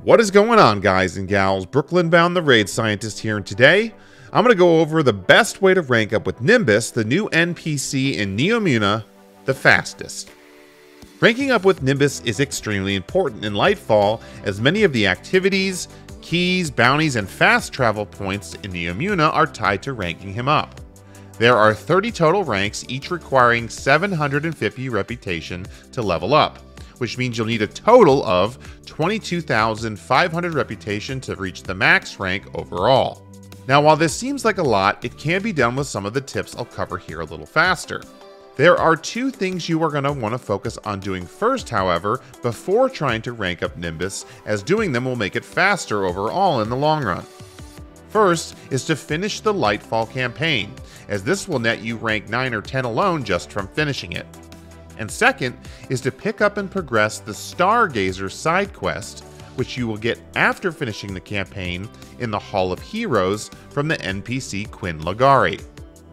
What is going on, guys and gals? Brooklyn bound the Raid Scientist here, and today I'm going to go over the best way to rank up with Nimbus, the new NPC in Neomuna, the fastest. Ranking up with Nimbus is extremely important in Lightfall, as many of the activities, keys, bounties, and fast travel points in Neomuna are tied to ranking him up. There are 30 total ranks, each requiring 750 reputation to level up, which means you'll need a total of 22,500 reputation to reach the max rank overall. Now, while this seems like a lot, it can be done with some of the tips I'll cover here a little faster. There are two things you are going to want to focus on doing first, however, before trying to rank up Nimbus, as doing them will make it faster overall in the long run. First is to finish the Lightfall campaign, as this will net you rank 9 or 10 alone just from finishing it. And second is to pick up and progress the Stargazer side quest, which you will get after finishing the campaign in the Hall of Heroes from the NPC Quinn Lagari.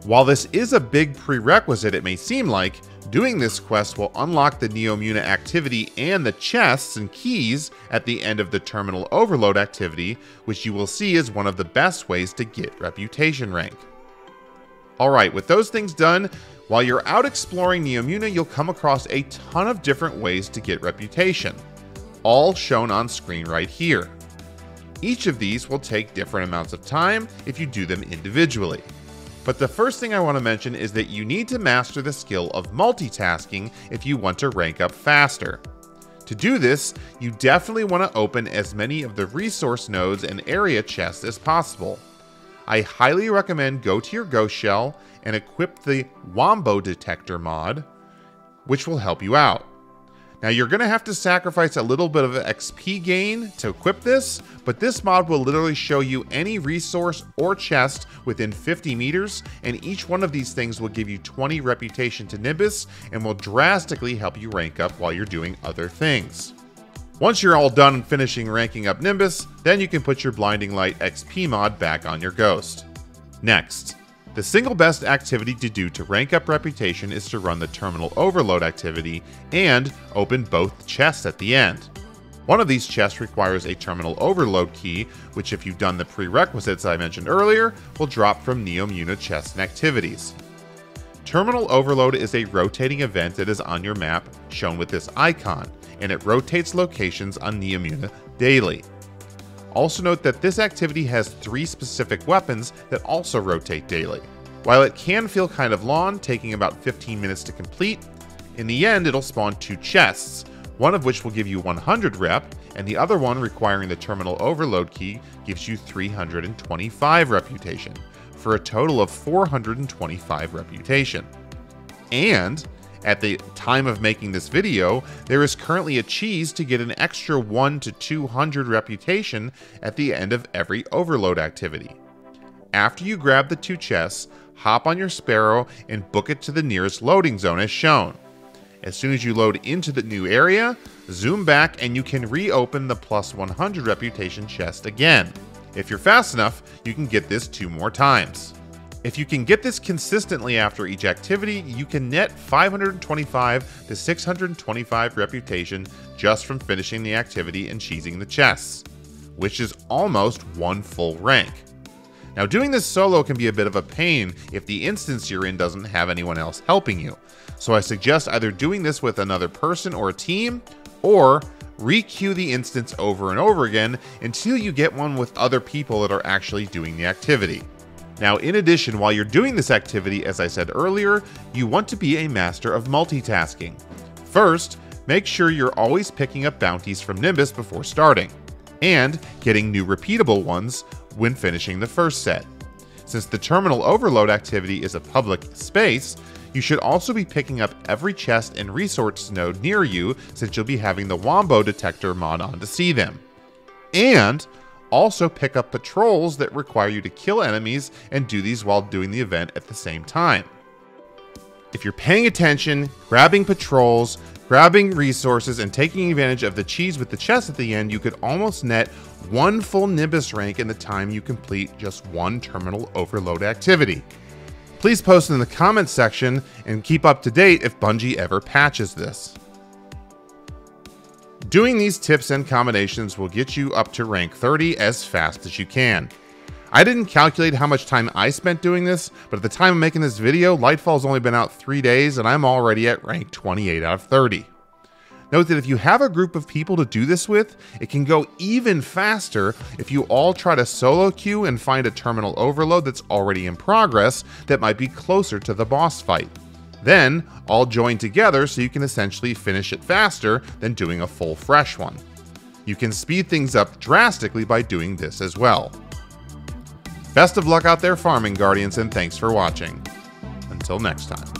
While this is a big prerequisite, it may seem like, doing this quest will unlock the Neomuna activity and the chests and keys at the end of the Terminal Overload activity, which you will see is one of the best ways to get reputation rank. Alright, with those things done, while you're out exploring Neomuna, you'll come across a ton of different ways to get reputation, all shown on screen right here. Each of these will take different amounts of time if you do them individually. But the first thing I want to mention is that you need to master the skill of multitasking if you want to rank up faster. To do this, you definitely want to open as many of the resource nodes and area chests as possible. I highly recommend go to your Ghost Shell and equip the Wombo Detector mod, which will help you out. Now, you're going to have to sacrifice a little bit of XP gain to equip this, but this mod will literally show you any resource or chest within 50 meters, and each one of these things will give you 20 reputation to Nimbus and will drastically help you rank up while you're doing other things. Once you're all done finishing ranking up Nimbus, then you can put your Blinding Light XP mod back on your Ghost. Next, the single best activity to do to rank up reputation is to run the Terminal Overload activity and open both chests at the end. One of these chests requires a Terminal Overload key, which, if you've done the prerequisites I mentioned earlier, will drop from Neomuna chests and activities. Terminal Overload is a rotating event that is on your map, shown with this icon, and it rotates locations on Neomuna daily. Also note that this activity has 3 specific weapons that also rotate daily. While it can feel kind of long, taking about 15 minutes to complete, in the end it'll spawn 2 chests, one of which will give you 100 rep, and the other one, requiring the Terminal Overload key, gives you 325 reputation, for a total of 425 reputation. And at the time of making this video, there is currently a cheese to get an extra 1 to 200 reputation at the end of every overload activity. After you grab the 2 chests, hop on your Sparrow and book it to the nearest loading zone as shown. As soon as you load into the new area, zoom back and you can reopen the plus 100 reputation chest again. If you're fast enough, you can get this 2 more times. If you can get this consistently after each activity, you can net 525 to 625 reputation just from finishing the activity and cheesing the chests, which is almost 1 full rank. Now, doing this solo can be a bit of a pain if the instance you're in doesn't have anyone else helping you, so I suggest either doing this with another person or a team, or re-queue the instance over and over again until you get one with other people that are actually doing the activity. Now, in addition, while you're doing this activity, as I said earlier, you want to be a master of multitasking. First, make sure you're always picking up bounties from Nimbus before starting, and getting new repeatable ones when finishing the first set. Since the Terminal Overload activity is a public space, you should also be picking up every chest and resource node near you, since you'll be having the Wombo Detector mod on to see them. And also pick up patrols that require you to kill enemies, and do these while doing the event at the same time. If you're paying attention, grabbing patrols, grabbing resources, and taking advantage of the cheese with the chest at the end, you could almost net 1 full Nimbus rank in the time you complete just 1 Terminal Overload activity. Please post in the comments section and keep up to date if Bungie ever patches this. Doing these tips and combinations will get you up to rank 30 as fast as you can. I didn't calculate how much time I spent doing this, but at the time of making this video, Lightfall's only been out 3 days and I'm already at rank 28 out of 30. Note that if you have a group of people to do this with, it can go even faster if you all try to solo queue and find a terminal overload that's already in progress that might be closer to the boss fight. Then, all join together so you can essentially finish it faster than doing a full fresh one. You can speed things up drastically by doing this as well. Best of luck out there farming, Guardians, and thanks for watching. Until next time.